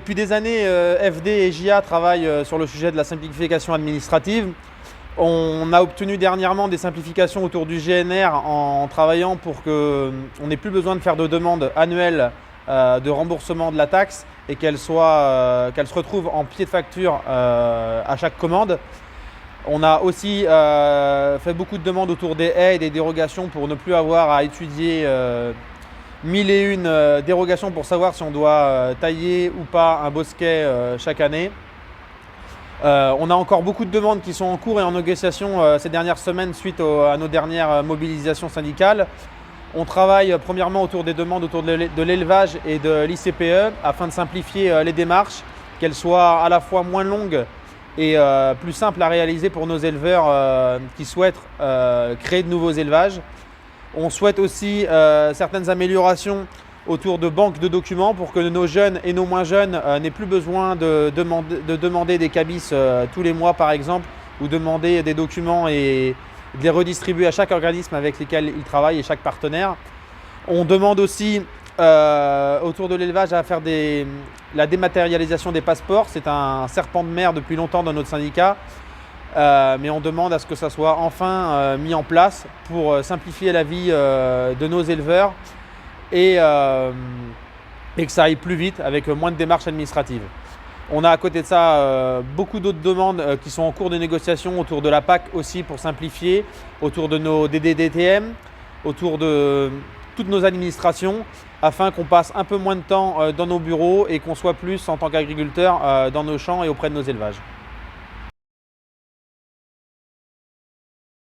Depuis des années, FD et JA travaillent sur le sujet de la simplification administrative. On a obtenu dernièrement des simplifications autour du GNR en travaillant pour qu'on n'ait plus besoin de faire de demandes annuelles de remboursement de la taxe et qu'elle se retrouve en pied de facture à chaque commande. On a aussi fait beaucoup de demandes autour des haies et des dérogations pour ne plus avoir à étudier 1001 dérogations pour savoir si on doit tailler ou pas un bosquet chaque année. On a encore beaucoup de demandes qui sont en cours et en négociation ces dernières semaines suite à nos dernières mobilisations syndicales. On travaille premièrement autour des demandes autour de l'élevage et de l'ICPE afin de simplifier les démarches, qu'elles soient à la fois moins longues et plus simples à réaliser pour nos éleveurs qui souhaitent créer de nouveaux élevages. On souhaite aussi certaines améliorations autour de banques de documents pour que nos jeunes et nos moins jeunes n'aient plus besoin de demander des cabis tous les mois par exemple, ou demander des documents et de les redistribuer à chaque organisme avec lequel ils travaillent et chaque partenaire. On demande aussi autour de l'élevage à faire la dématérialisation des passeports. C'est un serpent de mer depuis longtemps dans notre syndicat. Mais on demande à ce que ça soit enfin mis en place pour simplifier la vie de nos éleveurs et que ça aille plus vite avec moins de démarches administratives. On a à côté de ça beaucoup d'autres demandes qui sont en cours de négociation autour de la PAC aussi pour simplifier, autour de nos DDDTM, autour de toutes nos administrations afin qu'on passe un peu moins de temps dans nos bureaux et qu'on soit plus en tant qu'agriculteurs dans nos champs et auprès de nos élevages.